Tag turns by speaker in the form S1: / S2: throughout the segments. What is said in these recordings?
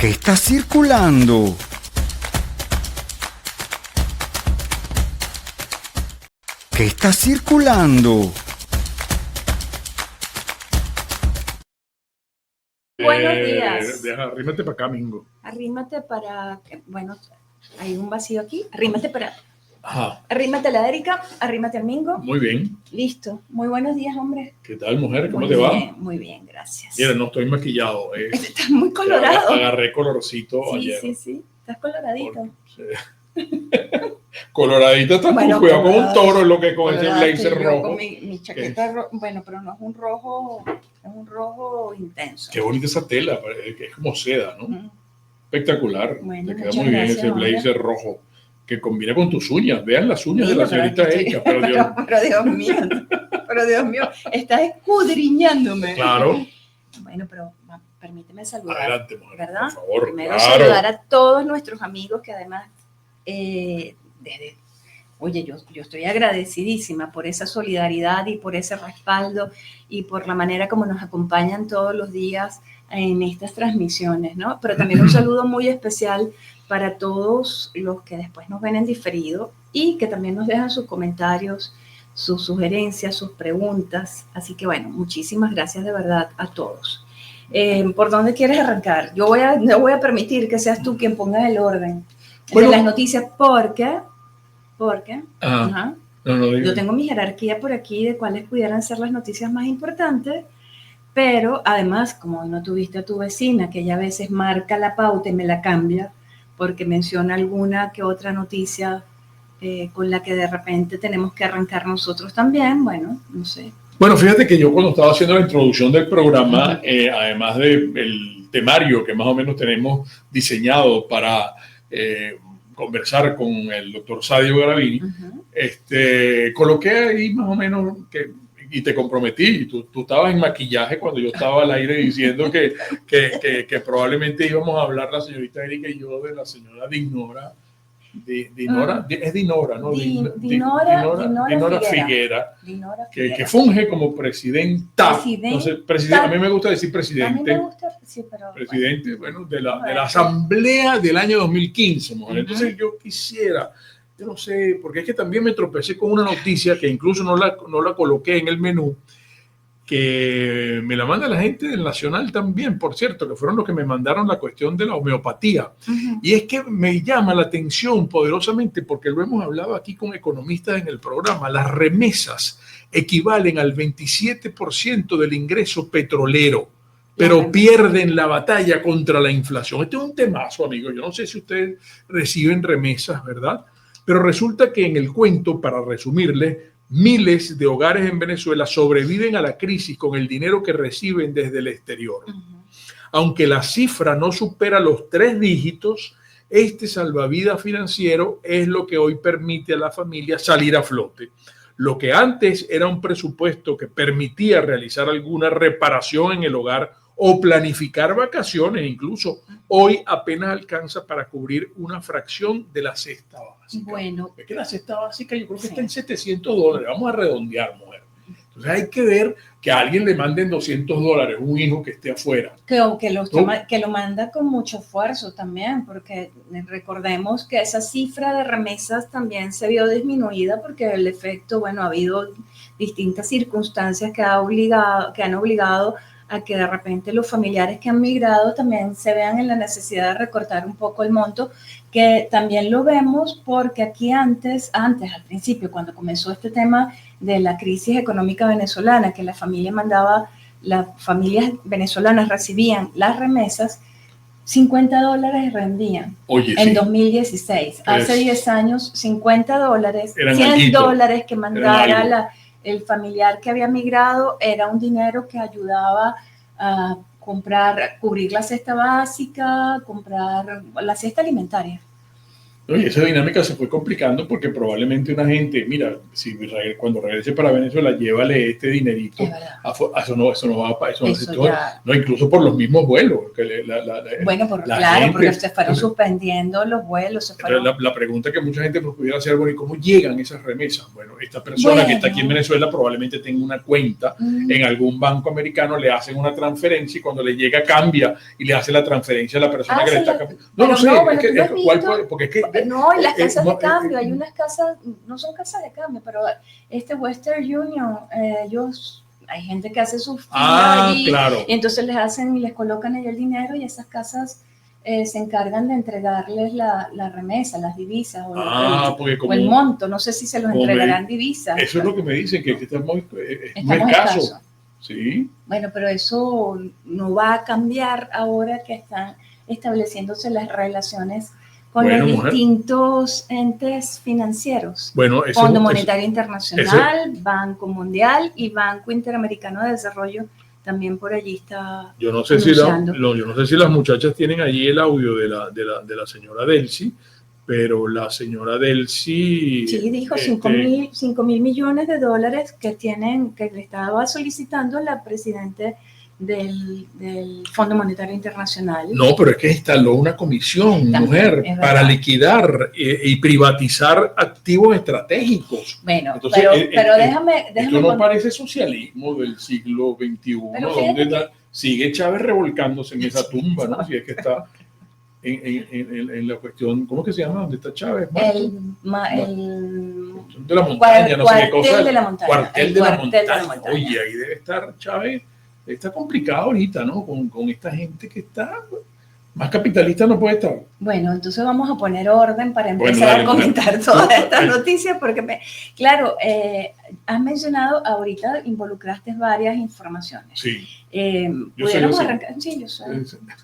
S1: ¿Qué está circulando? ¿Qué está circulando?
S2: Buenos días.
S3: Arrímate para acá, Mingo.
S2: Arrímate para... Bueno, hay un vacío aquí. Arrímate para...
S3: Ajá.
S2: Arrímate a la Erika, arrímate al Mingo.
S3: Muy bien.
S2: Listo. Muy buenos días, hombre.
S3: ¿Qué tal, mujer? ¿Cómo
S2: Muy
S3: te va?
S2: bien, muy bien, gracias.
S3: Mira, no estoy maquillado.
S2: Estás muy colorado.
S3: Agarré colorcito
S2: Sí,
S3: ayer.
S2: sí, sí. Estás coloradito.
S3: Sí. Coloradito, estás
S2: Bueno,
S3: cuidado con un
S2: colorado,
S3: toro, es lo que con ese
S2: colorado
S3: blazer
S2: estoy yo
S3: rojo.
S2: con mi chaqueta bueno, pero no es un rojo, es un rojo intenso.
S3: Qué bonita esa tela, que es como seda, ¿no?
S2: Mm.
S3: Espectacular.
S2: Bueno,
S3: te queda
S2: muchas
S3: muy bien
S2: gracias,
S3: ese blazer rojo que combina con tus uñas. Vean las uñas de la señorita Erika. Pero
S2: Dios mío, estás escudriñándome.
S3: Claro.
S2: Bueno, pero permíteme saludar.
S3: Adelante, mujer,
S2: ¿verdad?
S3: por favor.
S2: Primero
S3: Claro.
S2: saludar a todos nuestros amigos que además, oye, yo estoy agradecidísima por esa solidaridad y por ese respaldo y por la manera como nos acompañan todos los días en estas transmisiones, ¿no? Pero también un saludo muy especial para todos los que después nos ven en diferido y que también nos dejan sus comentarios, sus sugerencias, sus preguntas. Así que bueno, muchísimas gracias de verdad a todos. ¿Por dónde quieres arrancar? No voy a permitir que seas tú quien ponga el orden de las noticias porque
S3: No,
S2: yo tengo mi jerarquía por aquí de cuáles pudieran ser las noticias más importantes, pero además, como no tuviste a tu vecina, que ella a veces marca la pauta y me la cambia, porque menciona alguna que otra noticia con la que de repente tenemos que arrancar nosotros también, bueno, no sé.
S3: Bueno, fíjate que yo cuando estaba haciendo la introducción del programa, además del temario que más o menos tenemos diseñado para conversar con el doctor Sadio Garavini, coloqué ahí más o menos y te comprometí, tú estabas en maquillaje cuando yo estaba al aire diciendo que probablemente íbamos a hablar la señorita Erika y yo de la señora Dinora. Es Dinora, ¿no? Dinora Figuera, que funge como presidenta. A mí me gusta decir presidente.
S2: A mí me gusta, sí, pero
S3: presidente, bueno, de la Asamblea del año 2015, mujer. Entonces yo quisiera, yo no sé, porque es que también me tropecé con una noticia que incluso no la coloqué en el menú, que me la manda la gente del Nacional también, por cierto, que fueron los que me mandaron la cuestión de la homeopatía. Y es que me llama la atención poderosamente, porque lo hemos hablado aquí con economistas en el programa, las remesas equivalen al 27% del ingreso petrolero, pero pierden la batalla contra la inflación. Este es un temazo, amigo. Yo no sé si ustedes reciben remesas, ¿verdad? Pero resulta que en el cuento, para resumirle, miles de hogares en Venezuela sobreviven a la crisis con el dinero que reciben desde el exterior. Aunque la cifra no supera los 3 dígitos, este salvavidas financiero es lo que hoy permite a la familia salir a flote. Lo que antes era un presupuesto que permitía realizar alguna reparación en el hogar o planificar vacaciones incluso, hoy apenas alcanza para cubrir una fracción de la cesta básica.
S2: Bueno,
S3: es que la cesta básica yo creo que está en $700. Vamos a redondear, mujer. Entonces hay que ver que a alguien le manden $200, un hijo que esté afuera.
S2: Que lo manda con mucho esfuerzo también, porque recordemos que esa cifra de remesas también se vio disminuida porque el efecto, bueno, ha habido distintas circunstancias que han obligado a que de repente los familiares que han migrado también se vean en la necesidad de recortar un poco el monto, que también lo vemos porque aquí antes al principio, cuando comenzó este tema de la crisis económica venezolana, que las familias venezolanas recibían las remesas, $50 rendían. En 2016. Hace 10 años, $50, $100 que mandara el familiar que había migrado era un dinero que ayudaba a cubrir la cesta básica, comprar la cesta alimentaria.
S3: ¿no? Y esa dinámica se fue complicando porque probablemente una gente, mira, si cuando regrese para Venezuela, llévale este dinerito.
S2: Es verdad.
S3: Eso no va para eso.
S2: Eso ya.
S3: No, incluso por los mismos vuelos.
S2: Bueno, claro,
S3: gente,
S2: porque se fueron suspendiendo los vuelos. Se fueron...
S3: la pregunta que mucha gente pues, pudiera hacer, bueno, ¿y cómo llegan esas remesas? Bueno, esta persona que está aquí en Venezuela probablemente tenga una cuenta en algún banco americano, le hacen una transferencia y cuando le llega cambia y le hace la transferencia a la persona que le está cambiando. No sé, porque es que
S2: no, en las casas de cambio, hay unas casas, no son casas de cambio, pero Western Union, ellos, hay gente que hace sus
S3: filas
S2: allí,
S3: claro.
S2: Y entonces les colocan ahí el dinero y esas casas se encargan de entregarles la remesa, las divisas o el monto, no sé si se los entregarán divisas.
S3: Eso es lo que me dicen, que estamos muy escaso. Sí.
S2: Bueno, pero eso no va a cambiar ahora que están estableciéndose las relaciones con los distintos entes financieros.
S3: Bueno,
S2: Fondo Monetario Internacional, Banco Mundial y Banco Interamericano de Desarrollo también por allí está.
S3: Yo no sé si las muchachas tienen allí el audio de la señora Delcy, pero la señora Delcy...
S2: Sí, dijo 5.000 millones de dólares que le estaba solicitando la presidenta del Fondo Monetario Internacional.
S3: No, pero es que instaló una comisión, también, mujer, para liquidar y privatizar activos estratégicos.
S2: Bueno, entonces, pero déjame
S3: esto no parece socialismo del siglo XXI, donde sigue Chávez revolcándose en esa tumba, ¿no? Si es que está en la cuestión, ¿cómo que se llama? ¿Dónde está Chávez?
S2: El
S3: de la montaña, no sé qué cosa.
S2: Cuartel de la montaña.
S3: Cuartel de la montaña. Oye, ahí debe estar Chávez. Está complicado ahorita, ¿no? Con esta gente que está más capitalista no puede estar.
S2: Bueno, entonces vamos a poner orden para empezar a comentar todas estas noticias, porque, claro, has mencionado, ahorita involucraste varias informaciones.
S3: Sí.
S2: ¿Pudiéramos arrancar? Sí, yo sé.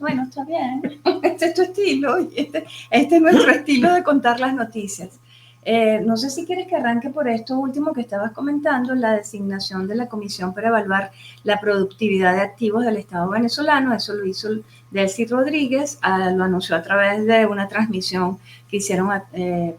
S2: Bueno, está bien. Este es tu estilo, este es nuestro estilo de contar las noticias. No sé si quieres que arranque por esto último que estabas comentando, la designación de la Comisión para evaluar la productividad de activos del Estado venezolano. Eso lo hizo Delcy Rodríguez, lo anunció a través de una transmisión que hicieron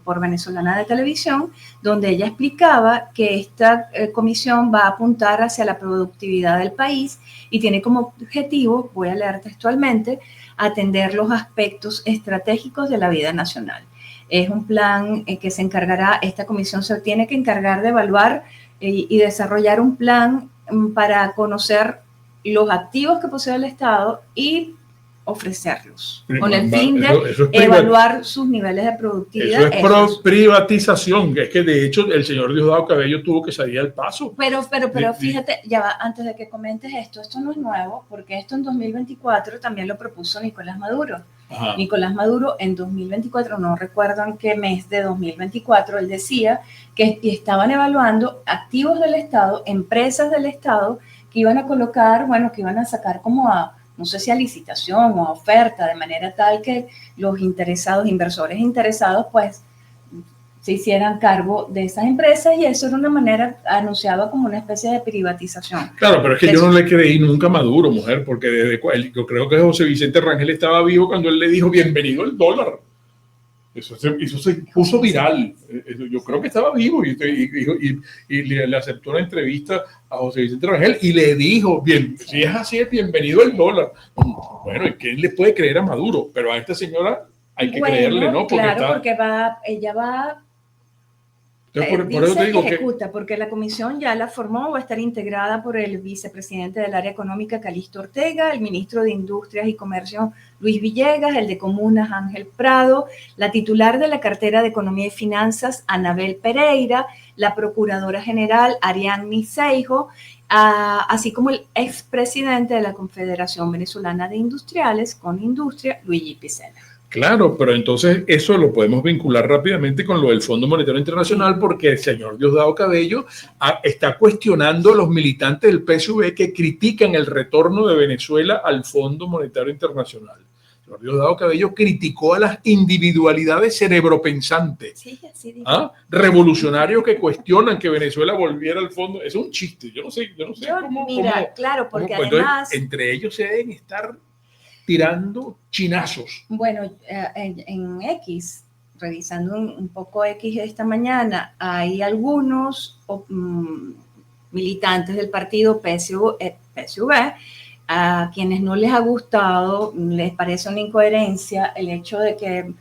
S2: por Venezolana de Televisión, donde ella explicaba que esta comisión va a apuntar hacia la productividad del país y tiene como objetivo, voy a leer textualmente, atender los aspectos estratégicos de la vida nacional. Es un plan que se encargará, esta comisión se tiene que encargar de evaluar y desarrollar un plan para conocer los activos que posee el Estado y ofrecerlos, con el fin de evaluar sus niveles de productividad.
S3: Eso es privatización, es que de hecho el señor Diosdado Cabello tuvo que salir al paso.
S2: Pero fíjate, ya va, antes de que comentes esto no es nuevo, porque esto en 2024 también lo propuso Nicolás Maduro. Ajá. Nicolás Maduro en 2024, no recuerdo en qué mes de 2024, él decía que estaban evaluando activos del Estado, empresas del Estado, que iban a colocar, bueno, que iban a sacar como a, no sé si a licitación o a oferta, de manera tal que los inversores interesados, pues, se hicieran cargo de esas empresas, y eso era una manera anunciada como una especie de privatización.
S3: Claro, pero es que yo no le creí nunca a Maduro, mujer, porque yo creo que José Vicente Rangel estaba vivo cuando él le dijo bienvenido el dólar. Eso se puso viral. Yo creo que estaba vivo y le aceptó una entrevista a José Vicente Rangel y le dijo, bien, si es así, es bienvenido el dólar. Bueno, ¿quién le puede creer a Maduro? Pero a esta señora hay que creerle, ¿no?
S2: Porque claro, porque ella va... Por eso te digo ejecuta, porque la comisión ya la formó, va a estar integrada por el vicepresidente del área económica, Calixto Ortega, el ministro de Industrias y Comercio, Luis Villegas, el de Comunas, Ángel Prado, la titular de la cartera de Economía y Finanzas, Anabel Pereira, la procuradora general, Ariadne Seijo, así como el expresidente de la Confederación Venezolana de Industriales, con Industria, Luigi Picela.
S3: Claro, pero entonces eso lo podemos vincular rápidamente con lo del Fondo Monetario Internacional, porque el señor Diosdado Cabello está cuestionando a los militantes del PSV que critican el retorno de Venezuela al Fondo Monetario Internacional. El señor Diosdado Cabello criticó a las individualidades cerebropensantes, revolucionarios que cuestionan que Venezuela volviera al fondo. Es un chiste, yo no sé cómo.
S2: Mira, claro, porque además...
S3: Entonces, entre ellos se deben estar tirando chinazos.
S2: Bueno, en X, revisando un poco X esta mañana, hay algunos militantes del partido PSV a quienes no les ha gustado, les parece una incoherencia el hecho de que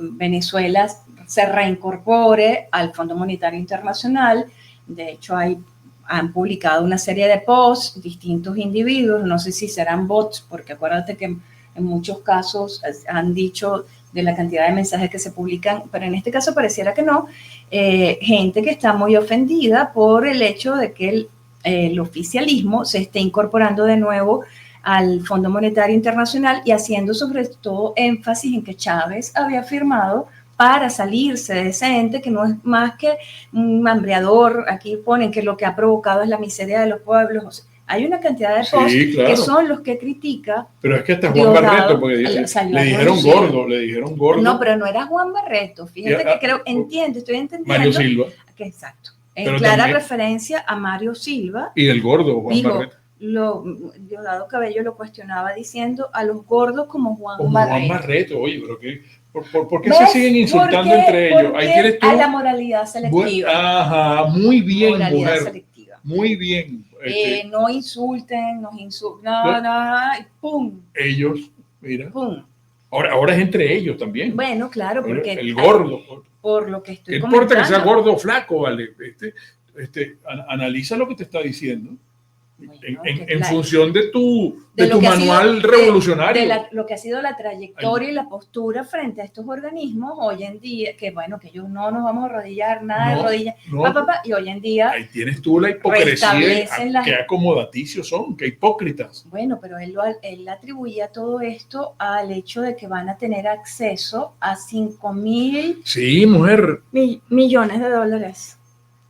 S2: Venezuela se reincorpore al Fondo Monetario Internacional. De hecho, han publicado una serie de posts, distintos individuos, no sé si serán bots, porque acuérdate que en muchos casos han dicho de la cantidad de mensajes que se publican, pero en este caso pareciera que no, gente que está muy ofendida por el hecho de que el oficialismo se esté incorporando de nuevo al Fondo Monetario Internacional y haciendo sobre todo énfasis en que Chávez había firmado para salirse de ese ente que no es más que un hambreador. Aquí ponen que lo que ha provocado es la miseria de los pueblos. O sea, hay una cantidad de posts que son los que critica.
S3: Pero es que hasta Juan Barreto, porque le dijeron gordo.
S2: No, pero no era Juan Barreto. Fíjate que creo, estoy entendiendo.
S3: Mario Silva.
S2: Que exacto. En clara referencia a Mario Silva.
S3: Y el gordo, Juan Barreto.
S2: Diosdado Cabello lo cuestionaba diciendo a los gordos como Juan
S3: Barreto. Oye, pero ¿qué? ¿Por qué se siguen insultando entre ellos? Ahí tienes tú.
S2: A la moralidad selectiva.
S3: Ajá, muy bien,
S2: moralidad
S3: mujer.
S2: Selectiva.
S3: Muy bien.
S2: No insulten, y ¡pum!
S3: Ellos, mira.
S2: ¡Pum!
S3: Ahora es entre ellos también.
S2: Bueno, claro, porque
S3: el gordo.
S2: Por lo que estoy
S3: comentando. No importa que sea gordo o flaco, ¿vale? Analiza lo que te está diciendo. Bueno, en función de tu manual revolucionario.
S2: De lo que ha sido la trayectoria y la postura frente a estos organismos hoy en día, que bueno, que ellos no nos vamos a arrodillar, nada de rodillas, y hoy en día...
S3: Ahí tienes tú la hipocresía, qué acomodaticios son, qué hipócritas.
S2: Bueno, pero él atribuía todo esto al hecho de que van a tener acceso a 5.000
S3: sí, mujer.
S2: millones de dólares.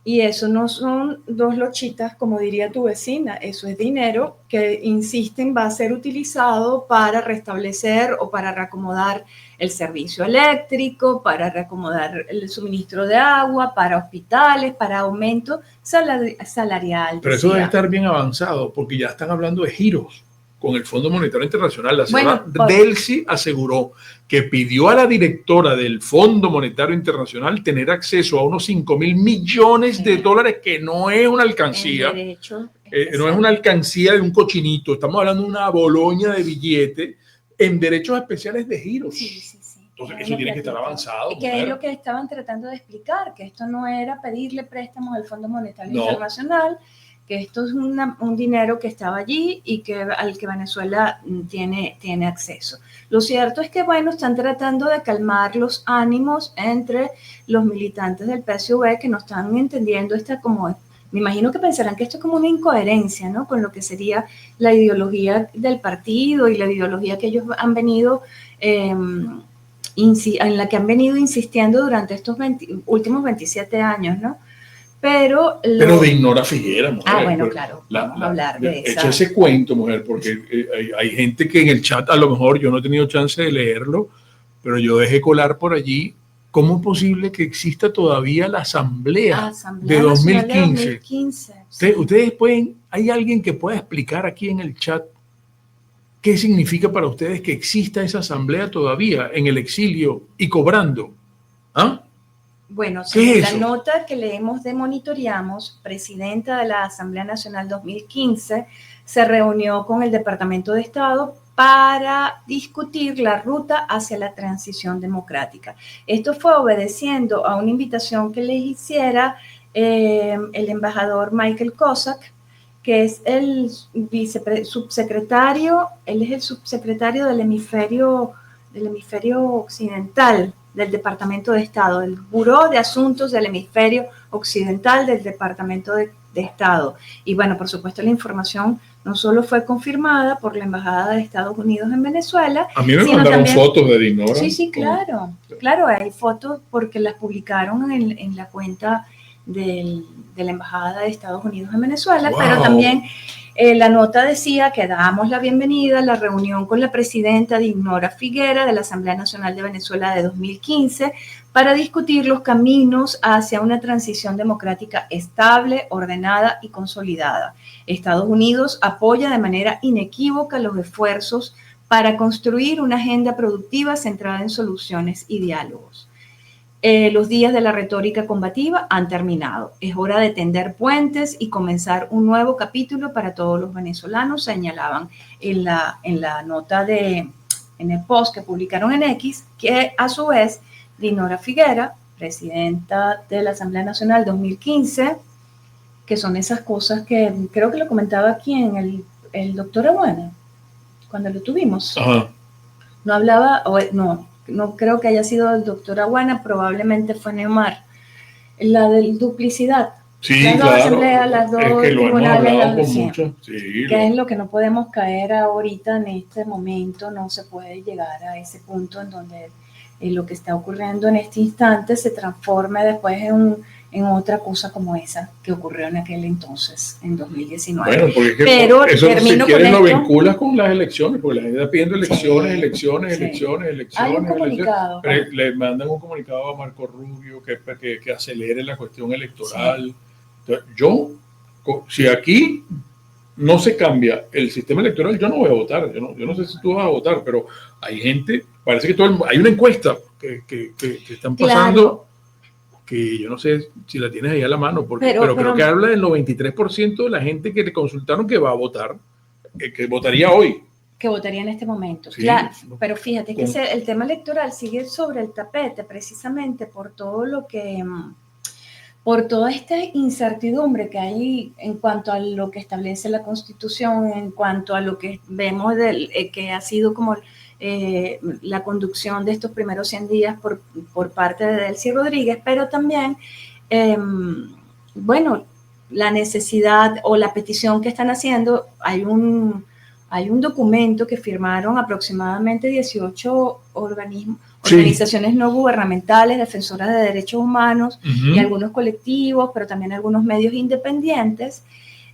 S2: Y eso no son dos lochitas, como diría tu vecina, eso es dinero que, insisten, va a ser utilizado para restablecer o para reacomodar el servicio eléctrico, para reacomodar el suministro de agua, para hospitales, para aumento salarial.
S3: Pero eso debe estar bien avanzado, porque ya están hablando de giros con el Fondo Monetario Internacional. La señora Delcy aseguró que pidió a la directora del Fondo Monetario Internacional tener acceso a unos 5.000 millones de dólares, que no es una alcancía. No es una alcancía de un cochinito. Estamos hablando de una boloña de billete en derechos especiales de giros.
S2: Sí.
S3: Entonces, eso tiene que estar avanzado.
S2: Que es lo que estaban tratando de explicar, que esto no era pedirle préstamos al Fondo Monetario Internacional, que esto es un dinero que estaba allí y al que Venezuela tiene acceso. Lo cierto es que, bueno, están tratando de calmar los ánimos entre los militantes del PSV que no están entendiendo me imagino que pensarán que esto es como una incoherencia, ¿no? Con lo que sería la ideología del partido y la ideología que ellos han venido, en la que han venido insistiendo durante estos últimos 27 años, ¿no? Pero
S3: de Ignora Figuera, mujer.
S2: Bueno, claro, vamos a hablar de eso.
S3: Echa ese cuento, mujer, porque hay gente que en el chat, a lo mejor yo no he tenido chance de leerlo, pero yo dejé colar por allí. ¿Cómo es posible que exista todavía la Asamblea de 2015? Ustedes ¿hay alguien que pueda explicar aquí en el chat qué significa para ustedes que exista esa Asamblea todavía en el exilio y cobrando? ¿Ah?
S2: Bueno, según la nota que leemos de Monitoreamos, presidenta de la Asamblea Nacional 2015 se reunió con el Departamento de Estado para discutir la ruta hacia la transición democrática. Esto fue obedeciendo a una invitación que les hiciera el embajador Michael Cossack, que es el subsecretario, él es el subsecretario del hemisferio occidental del Departamento de Estado, del Buró de Asuntos del Hemisferio Occidental del Departamento de Estado. Y bueno, por supuesto, la información no solo fue confirmada por la Embajada de Estados Unidos en Venezuela.
S3: A mí me mandaron fotos de Dinora.
S2: Sí, claro, hay fotos porque las publicaron en la cuenta de la Embajada de Estados Unidos en Venezuela, pero también la nota decía que damos la bienvenida a la reunión con la presidenta Dinora Figuera de la Asamblea Nacional de Venezuela de 2015 para discutir los caminos hacia una transición democrática estable, ordenada y consolidada. Estados Unidos apoya de manera inequívoca los esfuerzos para construir una agenda productiva centrada en soluciones y diálogos. Los días de la retórica combativa han terminado. Es hora de tender puentes y comenzar un nuevo capítulo para todos los venezolanos, señalaban en la nota en el post que publicaron en X, que a su vez Dinora Figuera, presidenta de la Asamblea Nacional 2015, que son esas cosas que creo que lo comentaba aquí en el doctor Aguana, cuando lo tuvimos.
S3: Ajá.
S2: No hablaba, no creo que haya sido el doctor Aguana, probablemente fue Neomar, la de duplicidad.
S3: Sí,
S2: las dos
S3: claro.
S2: asambleas, las dos
S3: es que lo hemos
S2: tribunales,
S3: hablado con
S2: sí,
S3: mucho. Sí,
S2: que es lo que no podemos caer ahorita en este momento, no se puede llegar a ese punto en donde lo que está ocurriendo en este instante se transforme después en otra cosa como esa que ocurrió en aquel entonces, en 2019.
S3: Bueno, porque es que
S2: pero
S3: eso, si
S2: termino
S3: quieres,
S2: con
S3: lo
S2: esto.
S3: vinculas con las elecciones, porque la gente está pidiendo elecciones,
S2: Sí,
S3: elecciones,
S2: sí.
S3: elecciones.
S2: Hay un comunicado.
S3: Le mandan un comunicado a Marco Rubio que acelere la cuestión electoral.
S2: Sí.
S3: Entonces, si aquí no se cambia el sistema electoral, yo no voy a votar. Yo no sé si tú vas a votar, pero hay gente, parece que hay una encuesta que están pasando.
S2: Claro.
S3: Que yo no sé si la tienes ahí a la mano, pero creo que habla del 93% de la gente que le consultaron que va a votar, que votaría hoy.
S2: Que votaría en este momento.
S3: Sí,
S2: claro, pero fíjate que el tema electoral sigue sobre el tapete precisamente por toda esta incertidumbre que hay en cuanto a lo que establece la Constitución, en cuanto a lo que vemos que ha sido como la conducción de estos primeros 100 días por parte de Delcy Rodríguez, pero también, bueno, la necesidad o la petición que están haciendo, hay un documento que firmaron aproximadamente 18 organizaciones no gubernamentales, defensoras de derechos humanos y algunos colectivos, pero también algunos medios independientes,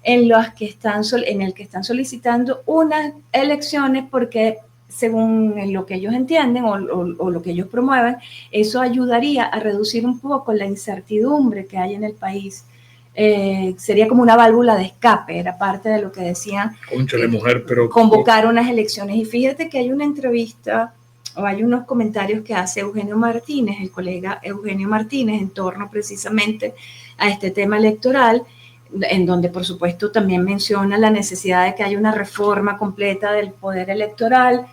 S2: en el que están solicitando unas elecciones porque, según lo que ellos entienden o lo que ellos promueven, eso ayudaría a reducir un poco la incertidumbre que hay en el país. Sería como una válvula de escape, era parte de lo que decían.
S3: Cónchale, mujer, pero
S2: convocar unas elecciones. Y fíjate que hay una entrevista o hay unos comentarios que hace Eugenio Martínez, el colega Eugenio Martínez, en torno precisamente a este tema electoral, en donde por supuesto también menciona la necesidad de que haya una reforma completa del poder electoral,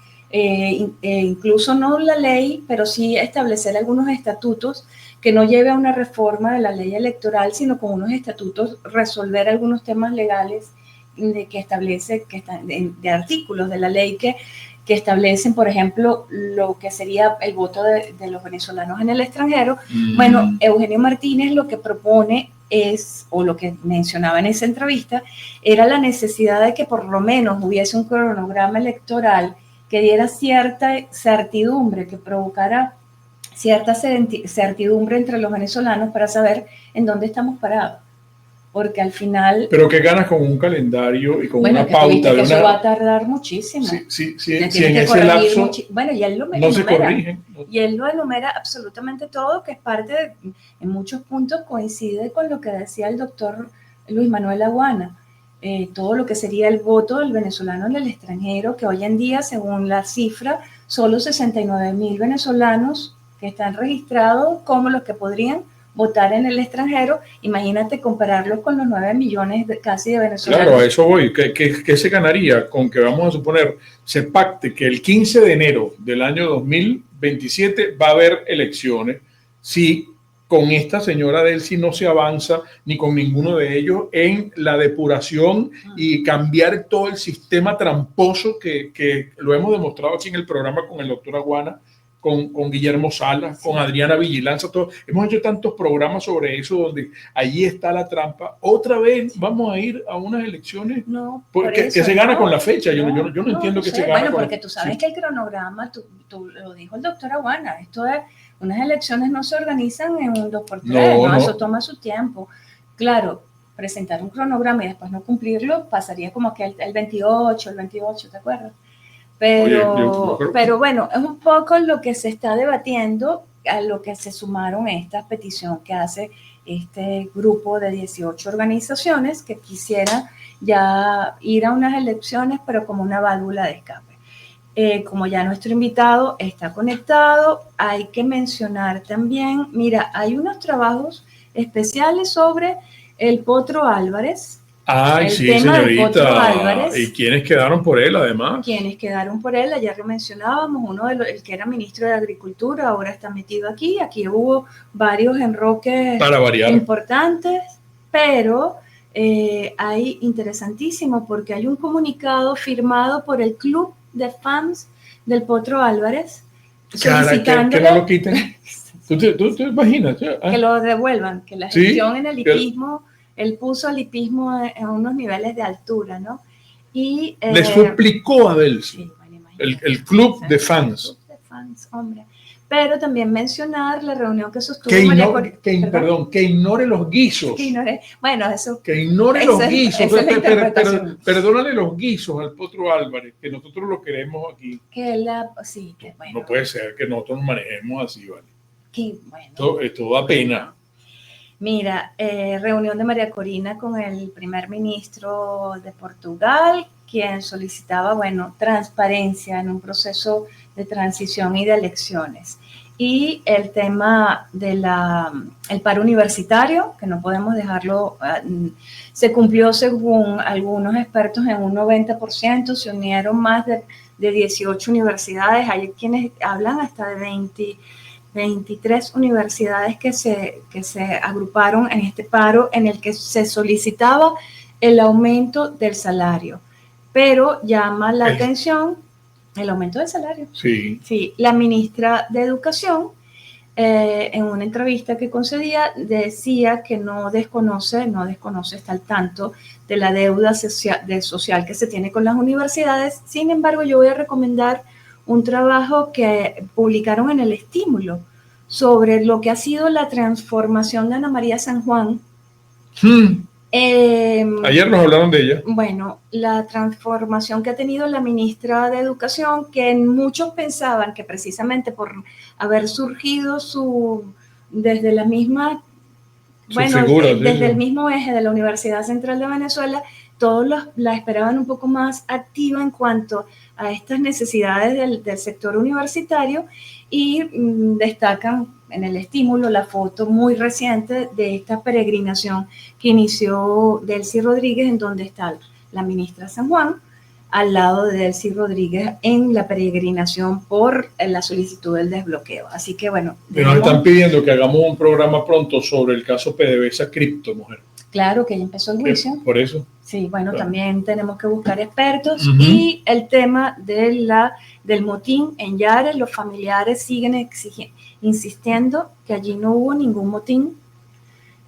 S2: incluso no la ley, pero sí establecer algunos estatutos que no lleve a una reforma de la ley electoral, sino con unos estatutos resolver algunos temas legales que establece, de artículos de la ley que establecen, por ejemplo, lo que sería el voto de los venezolanos en el extranjero. Bueno, Eugenio Martínez lo que propone o lo que mencionaba en esa entrevista, era la necesidad de que por lo menos hubiese un cronograma electoral que diera cierta certidumbre, que provocara cierta certidumbre entre los venezolanos para saber en dónde estamos parados. Porque al final...
S3: Pero ¿qué ganas con un calendario y con una pauta?
S2: Que eso va a tardar muchísimo.
S3: Sí, en ese lapso
S2: bueno, y él lo
S3: no se corrigen.
S2: Y él lo enumera absolutamente todo, que es parte en muchos puntos coincide con lo que decía el doctor Luis Manuel Aguana. Todo lo que sería el voto del venezolano en el extranjero, que hoy en día, según la cifra, solo 69,000 venezolanos que están registrados como los que podrían votar en el extranjero. Imagínate compararlos con los 9 millones casi de venezolanos.
S3: Claro, a eso voy. ¿Qué se ganaría con que, vamos a suponer, se pacte que el 15 de enero del año 2027 va a haber elecciones si con esta señora Delcy no se avanza ni con ninguno de ellos en la depuración y cambiar todo el sistema tramposo que lo hemos demostrado aquí en el programa con el doctor Aguana, con Guillermo Salas, con Adriana Vigilanza, todo. Hemos hecho tantos programas sobre eso donde allí está la trampa. Otra vez vamos a ir a unas elecciones que se gana con la fecha. Yo no entiendo que se gana.
S2: Bueno, porque tú sabes que el cronograma, tú lo dijo el doctor Aguana, esto es, unas elecciones no se organizan en un 2x3, no, eso toma su tiempo. Claro, presentar un cronograma y después no cumplirlo pasaría como que el 28, ¿te acuerdas? Pero bueno, es un poco lo que se está debatiendo, a lo que se sumaron esta petición que hace este grupo de 18 organizaciones que quisiera ya ir a unas elecciones, pero como una válvula de escape. Como ya nuestro invitado está conectado, hay que mencionar también, mira, hay unos trabajos especiales sobre el Potro Álvarez.
S3: Ay,
S2: el
S3: sí,
S2: tema del Potro
S3: señorita.
S2: Álvarez.
S3: ¿Y quiénes quedaron por él, además?
S2: Quienes quedaron por él, ayer lo mencionábamos, uno de los, el que era ministro de Agricultura, ahora está metido aquí. Aquí hubo varios enroques
S3: Para variar.
S2: importantes, pero hay interesantísimo porque hay un comunicado firmado por el club de fans del Potro Álvarez
S3: Cara, que no lo quiten. ¿Tú te imaginas?
S2: que lo devuelvan, que la gestión en el hipismo, él puso el hipismo en unos niveles de altura, ¿no? Y,
S3: le suplicó a Delcy,
S2: sí, bueno,
S3: el club de fans.
S2: El club de fans, hombre. Pero también mencionar la reunión que sostuvo
S3: que ignore los guisos.
S2: Bueno, eso.
S3: Que ignore los guisos.
S2: Perdónale
S3: los guisos al Potro Álvarez, que nosotros lo queremos aquí.
S2: Sí, que bueno.
S3: No puede ser que nosotros nos manejemos así, ¿vale?
S2: Bueno.
S3: Esto da pena.
S2: Mira, reunión de María Corina con el primer ministro de Portugal, quien solicitaba, bueno, transparencia en un proceso de transición y de elecciones. Y el tema del paro universitario, que no podemos dejarlo, se cumplió según algunos expertos en un 90%, se unieron más de 18 universidades, hay quienes hablan hasta de 23 universidades que se agruparon en este paro en el que se solicitaba el aumento del salario. Pero llama la atención el aumento del salario.
S3: Sí.
S2: Sí, la ministra de Educación, en una entrevista que concedía, decía que no desconoce, está al tanto de la deuda social que se tiene con las universidades. Sin embargo, yo voy a recomendar un trabajo que publicaron en El Estímulo sobre lo que ha sido la transformación de Ana María San Juan.
S3: Ayer nos hablaron de ella.
S2: Bueno, la transformación que ha tenido la ministra de Educación, que muchos pensaban que precisamente por haber surgido desde la misma, desde el mismo eje de la Universidad Central de Venezuela, todos la esperaban un poco más activa en cuanto a estas necesidades del sector universitario, y destacan en El Estímulo la foto muy reciente de esta peregrinación que inició Delcy Rodríguez, en donde está la ministra San Juan, al lado de Delcy Rodríguez en la peregrinación por la solicitud del desbloqueo. Así que bueno.
S3: Nos están pidiendo que hagamos un programa pronto sobre el caso PDVSA Cripto, mujer.
S2: Claro, que ya empezó el juicio.
S3: Por eso.
S2: Sí, bueno, claro. También tenemos que buscar expertos. Y el tema del motín en Yare, los familiares siguen insistiendo que allí no hubo ningún motín,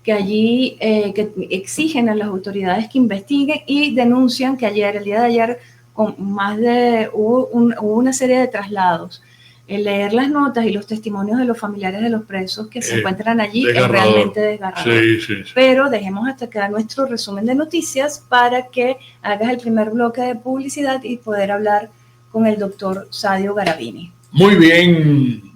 S2: que allí que exigen a las autoridades que investiguen, y denuncian que ayer, el día de ayer, hubo una serie de traslados. El leer las notas y los testimonios de los familiares de los presos que se encuentran allí es realmente desgarrador. Sí. Pero dejemos hasta quedar nuestro resumen de noticias para que hagas el primer bloque de publicidad y poder hablar con el doctor Sadio Garavini.
S3: Muy bien.